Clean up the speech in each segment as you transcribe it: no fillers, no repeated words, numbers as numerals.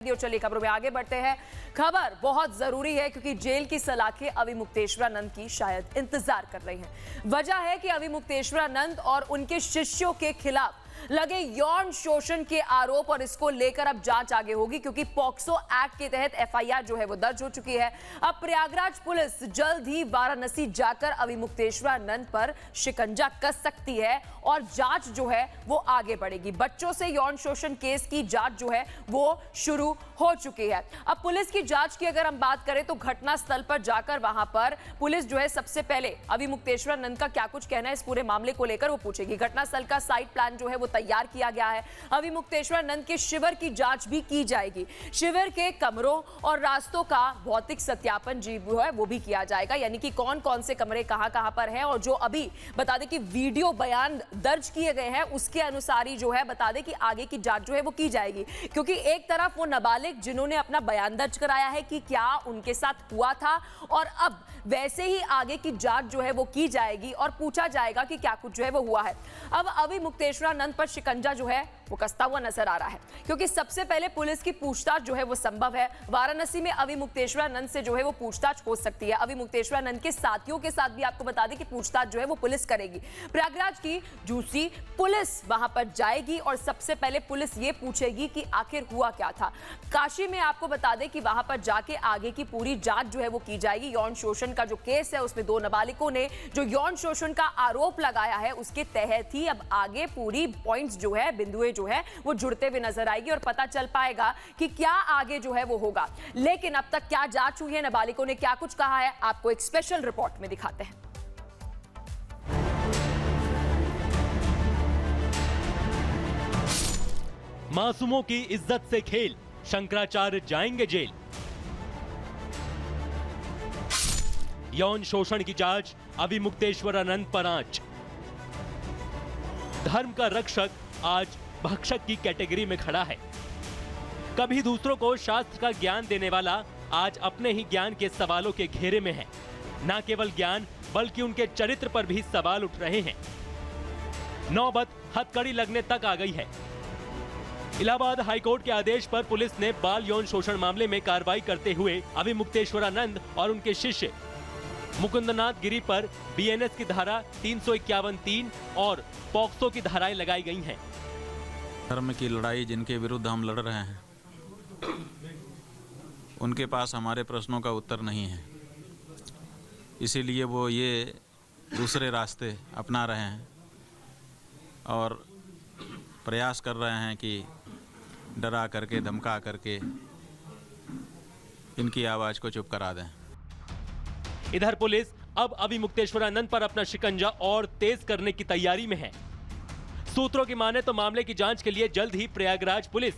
और चलिए खबरों में आगे बढ़ते हैं। खबर बहुत जरूरी है क्योंकि जेल की सलाखें अविमुक्तेश्वरानंद की शायद इंतजार कर रही हैं। वजह है कि अविमुक्तेश्वरानंद और उनके शिष्यों के खिलाफ लगे यौन शोषण के आरोप और इसको लेकर अब जांच आगे होगी क्योंकि पॉक्सो एक्ट के तहत एफआईआर जो है वो दर्ज हो चुकी है। अब प्रयागराज पुलिस जल्द ही वाराणसी जाकर अविमुक्तेश्वरानंद पर शिकंजा कस सकती है और जांच जो है वो आगे बढ़ेगी। बच्चों से यौन शोषण केस की जांच जो है वो शुरू हो चुकी है। अब पुलिस की जांच की अगर हम बात करें तो घटना स्थल पर जाकर वहां पर पुलिस जो है सबसे पहले अविमुक्तेश्वरानंद का क्या कुछ कहना है इस पूरे मामले को लेकर वो पूछेगी। घटना स्थल का साइट प्लान जो है वो तैयार किया गया है। अविमुक्तेश्वरानंद के शिविर की जांच भी की जाएगी। शिविर के कमरों और रास्तों का भौतिक सत्यापन जो है वो भी किया जाएगा, यानी कि कौन कौन से कमरे कहां पर हैं। और जो अभी बता दें कि वीडियो बयान दर्ज किए गए हैं उसके अनुसार ही जो है बता दें कि आगे की जांच जो है वो की जाएगी, क्योंकि एक तरफ वो नाबालिग जिन्होंने अपना बयान दर्ज कराया है कि क्या उनके साथ हुआ था और अब वैसे ही आगे की जांच जो है वो की जाएगी और पूछा जाएगा कि क्या कुछ जो है वो हुआ है। अब अविमुक्तेश्वरानंद पर शिकंजा जो है वो कसता हुआ नजर आ रहा है क्योंकि सबसे पहले पुलिस की पूछताछ जो है वो संभव है। वाराणसी में अविमुक्तेश्वरानंद से जो है वो पूछताछ हो सकती है। अविमुक्तेश्वरानंद के साथियों के साथ भी आपको बता दें कि पूछताछ जो है वो पुलिस करेगी। प्रयागराज की जूसी पुलिस वहां पर जाएगी और सबसे पहले पुलिस ये पूछेगी कि आखिर हुआ क्या था। काशी में आपको बता दें कि वहां पर जाके आगे की पूरी जांच जो है वो की जाएगी। यौन शोषण का जो केस है उसमें 2 नाबालिगों ने जो यौन शोषण का आरोप लगाया है उसके तहत ही अब आगे पूरी पॉइंट्स जो है बिंदुएं जो है वो जुड़ते हुए नजर आएगी और पता चल पाएगा कि क्या आगे जो है वो होगा। लेकिन अब तक क्या जांच हुई है, नाबालिगों ने क्या कुछ कहा है, आपको एक स्पेशल रिपोर्ट में दिखाते हैं। मासूमों की इज्जत से खेल, शंकराचार्य जाएंगे जेल। यौन शोषण की जांच, अविमुक्तेश्वरानंद पर आंच। धर्म का रक्षक आज भक्षक की कैटेगरी में खड़ा है। कभी दूसरों को शास्त्र का ज्ञान देने वाला आज अपने ही ज्ञान के सवालों के घेरे में है। न केवल ज्ञान बल्कि उनके चरित्र पर भी सवाल उठ रहे हैं। नौबत हथकड़ी लगने तक आ गई है। इलाहाबाद हाईकोर्ट के आदेश पर पुलिस ने बाल यौन शोषण मामले में कार्रवाई करते हुए अविमुक्तेश्वरानंद और उनके शिष्य मुकुंदनाथ गिरी पर बीएनएस की धारा 351(3) और पॉक्सो की धाराएं लगाई गई हैं। धर्म की लड़ाई जिनके विरुद्ध हम लड़ रहे हैं उनके पास हमारे प्रश्नों का उत्तर नहीं है, इसीलिए वो ये दूसरे रास्ते अपना रहे हैं और प्रयास कर रहे हैं कि डरा करके धमका करके इनकी आवाज़ को चुप करा दें। इधर पुलिस अब अविमुक्तेश्वरानंद पर अपना शिकंजा और तेज करने की तैयारी में है। सूत्रों की माने तो मामले की जांच के लिए जल्द ही प्रयागराज पुलिस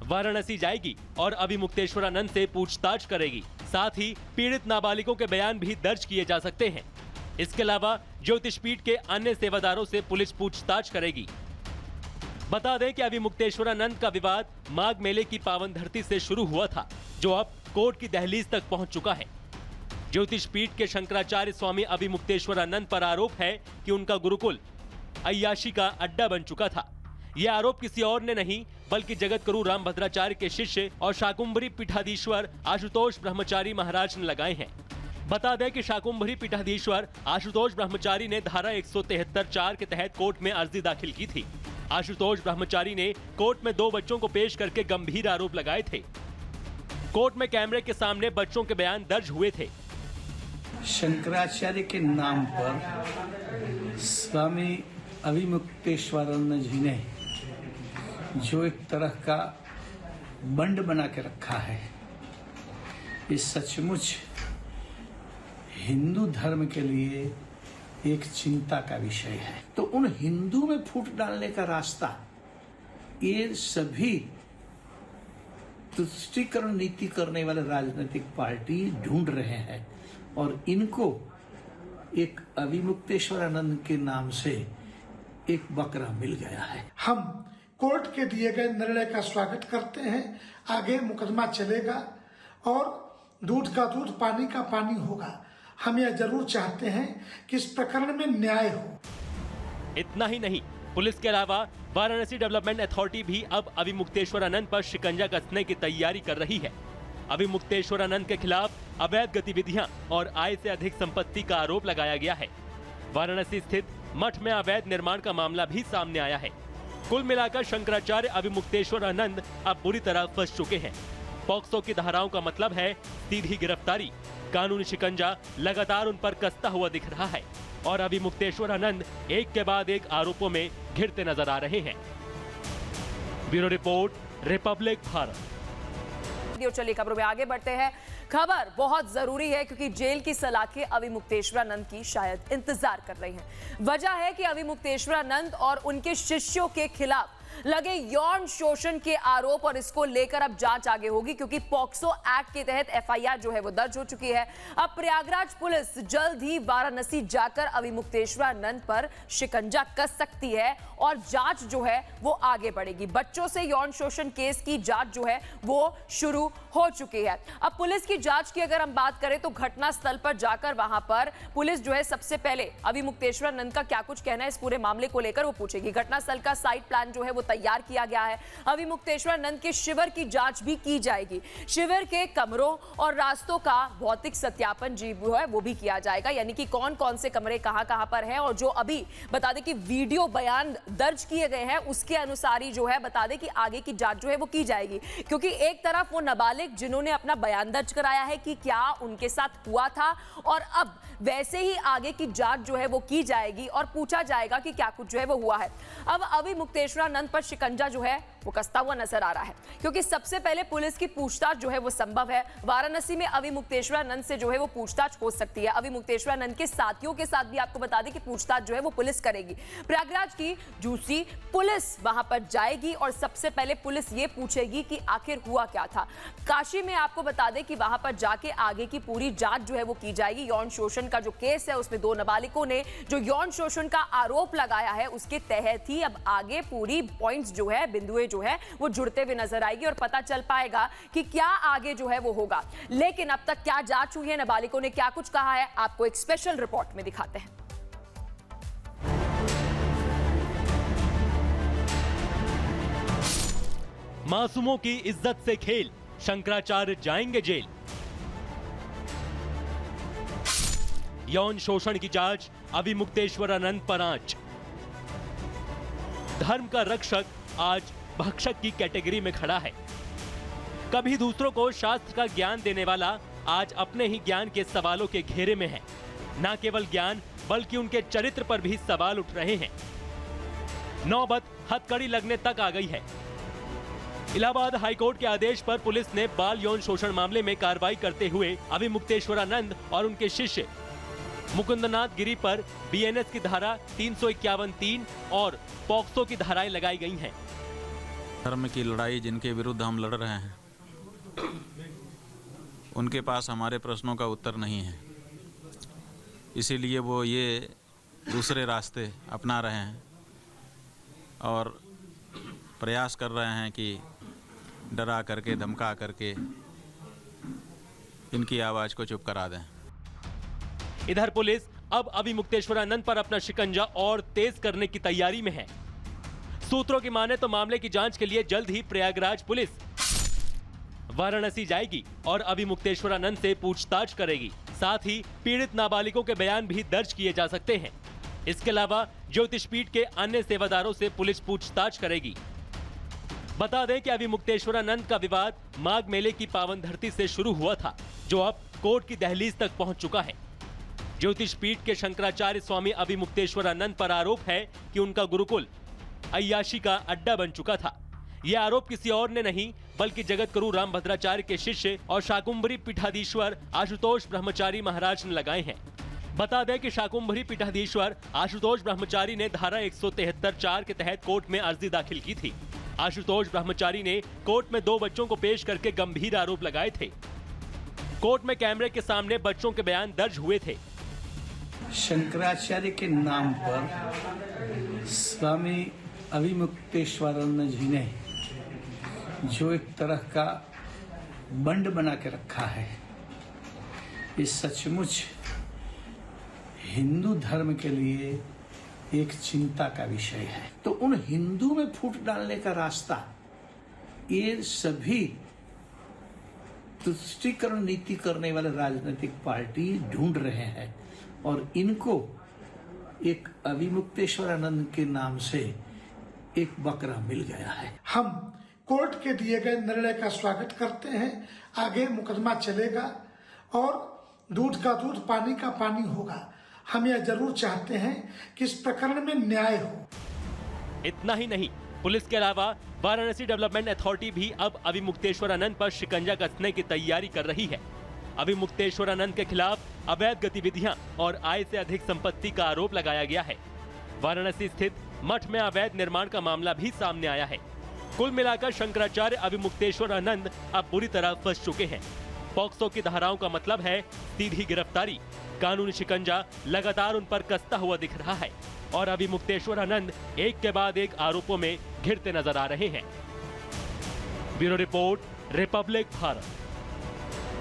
वाराणसी जाएगी और अविमुक्तेश्वरानंद से पूछताछ करेगी। साथ ही पीड़ित नाबालिगों के बयान भी दर्ज किए जा सकते हैं। इसके अलावा ज्योतिषपीठ के अन्य सेवादारों से पुलिस पूछताछ करेगी। बता दें कि अविमुक्तेश्वरानंद का विवाद माघ मेले की पावन धरती से शुरू हुआ था, जो अब कोर्ट की दहलीज तक पहुंच चुका है। ज्योतिषपीठ के शंकराचार्य स्वामी अविमुक्तेश्वरानंद पर आरोप है कि उनका गुरुकुल अय्याशी का अड्डा बन चुका था। यह आरोप किसी और ने नहीं बल्कि जगतगुरु रामभद्राचार्य के शिष्य और शाकुंभरी पीठाधीश्वर आशुतोष ब्रह्मचारी महाराज ने लगाए हैं। बता दें कि शाकुंभरी पीठाधीश्वर आशुतोष ब्रह्मचारी ने धारा 173(4) के तहत कोर्ट में अर्जी दाखिल की थी। आशुतोष ब्रह्मचारी ने कोर्ट में 2 बच्चों को पेश करके गंभीर आरोप लगाए थे। कोर्ट में कैमरे के सामने बच्चों के बयान दर्ज हुए थे। शंकराचार्य के नाम पर स्वामी अविमुक्तेश्वरानंद जी ने जो एक तरह का बंड बना के रखा है, ये सचमुच हिंदू धर्म के लिए एक चिंता का विषय है। तो उन हिंदू में फूट डालने का रास्ता ये सभी तुष्टीकरण नीति करने वाले राजनीतिक पार्टी ढूंढ रहे हैं और इनको एक अविमुक्तेश्वरानंद के नाम से एक बकरा मिल गया है। हम कोर्ट के दिए गए निर्णय का स्वागत करते हैं। आगे मुकदमा चलेगा और दूध का दूध पानी का पानी होगा। हम यह जरूर चाहते हैं कि इस प्रकरण में न्याय हो। इतना ही नहीं, पुलिस के अलावा वाराणसी डेवलपमेंट अथॉरिटी भी अब अविमुक्तेश्वरानंद पर शिकंजा कसने की तैयारी कर रही है। अविमुक्तेश्वरानंद के खिलाफ अवैध गतिविधियां और आय से अधिक संपत्ति का आरोप लगाया गया है। वाराणसी स्थित मठ में अवैध निर्माण का मामला भी सामने आया है। कुल मिलाकर शंकराचार्य अविमुक्तेश्वरानंद अब बुरी तरह फंस चुके हैं। पॉक्सो की धाराओं का मतलब है सीधी गिरफ्तारी। कानूनी शिकंजा लगातार उन पर कसता हुआ दिख रहा है और अविमुक्तेश्वरानंद एक के बाद एक आरोपों में घिरते नजर आ रहे हैं। Bureau report, Republic Bharat. चलिए खबरों में आगे बढ़ते हैं। खबर बहुत जरूरी है क्योंकि जेल की सलाखें अविमुक्तेश्वरानंद की शायद इंतजार कर रही हैं। वजह है कि अविमुक्तेश्वरानंद और उनके शिष्यों के खिलाफ लगे यौन शोषण के आरोप और इसको लेकर अब जांच आगे होगी क्योंकि पॉक्सो एक्ट के तहत एफआईआर जो है वो दर्ज हो चुकी है। अब प्रयागराज पुलिस जल्द ही वाराणसी जाकर अविमुक्तेश्वरानंद पर शिकंजा कस सकती है और जांच जो है वो आगे बढ़ेगी। बच्चों से यौन शोषण केस की जांच जो है वो शुरू हो चुकी है। अब पुलिस की जांच की अगर हम बात करें तो घटना स्थल पर जाकर वहां पर पुलिस जो है सबसे पहले अविमुक्तेश्वरानंद का क्या कुछ कहना है इस पूरे मामले को लेकर वो पूछेगी। घटना स्थल का साइट प्लान जो है वो तैयार किया गया है। अविमुक्तेश्वरानंद के शिविर की जांच भी की जाएगी। शिविर के कमरों और रास्तों का भौतिक सत्यापन जी है वो भी किया जाएगा, यानी कि कौन कौन से कमरे कहां पर हैं और जो अभी बता दें कि वीडियो बयान दर्ज किए गए हैं उसके अनुसार ही जो है बता दें कि आगे की जांच जो है वो की जाएगी। क्योंकि एक तरफ वो नाबालिग जिन्होंने अपना बयान दर्ज कराया है कि क्या उनके साथ हुआ था और अब वैसे ही आगे की जांच जो है वो की जाएगी और पूछा जाएगा कि क्या कुछ जो है वो हुआ है। अब अविमुक्तेश्वरानंद पर शिकंजा जो है वो कसता हुआ नजर आ रहा है क्योंकि सबसे पहले पुलिस की पूछताछ जो है वो संभव है। वाराणसी में अविमुक्तेश्वरानंद से जो है वो पूछताछ हो सकती है। अविमुक्तेश्वरानंद के साथियों के साथ भी आपको बता दें कि पूछताछ जो है वो पुलिस करेगी। प्रयागराज की दूसरी पुलिस वहां पर जाएगी और सबसे पहले पुलिस ये पूछेगी कि आखिर हुआ क्या था। काशी में आपको बता दें कि वहां पर जाके आगे की पूरी जांच जो है वो की जाएगी। यौन शोषण का जो केस है उसमें 2 नाबालिगों ने जो यौन शोषण का आरोप लगाया है उसके तहत ही अब आगे पूरी पॉइंट्स जो है बिंदुएं जो है वो जुड़ते हुए नजर आएगी और पता चल पाएगा कि क्या आगे जो है वो होगा। लेकिन अब तक क्या जांच हुई है, नाबालिगों ने क्या कुछ कहा है, आपको एक स्पेशल रिपोर्ट में दिखाते हैं। मासूमों की इज्जत से खेल, शंकराचार्य जाएंगे जेल। यौन शोषण की जांच, अविमुक्तेश्वरानंद पर आंच। धर्म का रक्षक आज भक्षक की कैटेगरी में खड़ा है। कभी दूसरों को शास्त्र का ज्ञान देने वाला आज अपने ही ज्ञान के सवालों के घेरे में है। न केवल ज्ञान बल्कि उनके चरित्र पर भी सवाल उठ रहे हैं। नौबत हथकड़ी लगने तक आ गई है। इलाहाबाद हाईकोर्ट के आदेश पर पुलिस ने बाल यौन शोषण मामले में कार्रवाई करते हुए अविमुक्तेश्वरानंद और उनके शिष्य मुकुंदनाथ गिरी पर बीएनएस की धारा 351(3) और पॉक्सो की धाराएं लगाई गई हैं। धर्म की लड़ाई जिनके विरुद्ध हम लड़ रहे हैं उनके पास हमारे प्रश्नों का उत्तर नहीं है, इसीलिए वो ये दूसरे रास्ते अपना रहे हैं और प्रयास कर रहे हैं कि डरा करके धमका करके इनकी आवाज़ को चुप करा दें। इधर पुलिस अब अविमुक्तेश्वरानंद पर अपना शिकंजा और तेज करने की तैयारी में है। सूत्रों की माने तो मामले की जांच के लिए जल्द ही प्रयागराज पुलिस वाराणसी जाएगी और अविमुक्तेश्वरानंद से पूछताछ करेगी। साथ ही पीड़ित नाबालिगों के बयान भी दर्ज किए जा सकते हैं। इसके अलावा ज्योतिषपीठ के अन्य सेवादारों से पुलिस पूछताछ करेगी। बता दें कि अविमुक्तेश्वरानंद का विवाद माघ मेले की पावन धरती से शुरू हुआ था, जो अब कोर्ट की दहलीज तक पहुंच चुका है। ज्योतिषपीठ के शंकराचार्य स्वामी अविमुक्तेश्वरानंद पर आरोप है कि उनका गुरुकुल अय्याशी का अड्डा बन चुका था। यह आरोप किसी और ने नहीं बल्कि जगतगुरु रामभद्राचार्य के शिष्य और शाकुंभरी पीठाधीश्वर आशुतोष ब्रह्मचारी महाराज ने लगाए हैं। बता दें कि शाकुंभरी पीठाधीश्वर आशुतोष ब्रह्मचारी ने धारा 173(4) के तहत कोर्ट में अर्जी दाखिल की थी। आशुतोष ब्रह्मचारी ने कोर्ट में 2 बच्चों को पेश करके गंभीर आरोप लगाए थे। कोर्ट में कैमरे के सामने बच्चों के बयान दर्ज हुए थे। शंकराचार्य के नाम पर स्वामी अविमुक्तेश्वरानंद जी ने जो एक तरह का बंड बना के रखा है, ये सचमुच हिंदू धर्म के लिए एक चिंता का विषय है। तो उन हिंदू में फूट डालने का रास्ता ये सभी तुष्टीकरण नीति करने वाले राजनीतिक पार्टी ढूंढ रहे हैं और इनको एक अविमुक्तेश्वरानंद के नाम से एक बकरा मिल गया है। हम कोर्ट के दिए गए निर्णय का स्वागत करते हैं। आगे मुकदमा चलेगा और दूध का दूध पानी का पानी होगा। हम यह जरूर चाहते हैं कि इस प्रकरण में न्याय हो। इतना ही नहीं, पुलिस के अलावा वाराणसी डेवलपमेंट अथॉरिटी भी अब अविमुक्तेश्वरानंद पर शिकंजा कसने की तैयारी कर रही है। अविमुक्तेश्वरानंद के खिलाफ अवैध गतिविधियां और आय से अधिक संपत्ति का आरोप लगाया गया है। वाराणसी स्थित मठ में अवैध निर्माण का मामला भी सामने आया है। कुल मिलाकर शंकराचार्य अविमुक्तेश्वरानंद अब बुरी तरह फंस चुके हैं। पॉक्सो की धाराओं का मतलब है सीधी गिरफ्तारी। कानूनी शिकंजा लगातार उन पर कसता हुआ दिख रहा है और अविमुक्तेश्वरानंद एक के बाद एक आरोपों में घिरते नजर आ रहे हैं। Bureau report, Republic Bharat.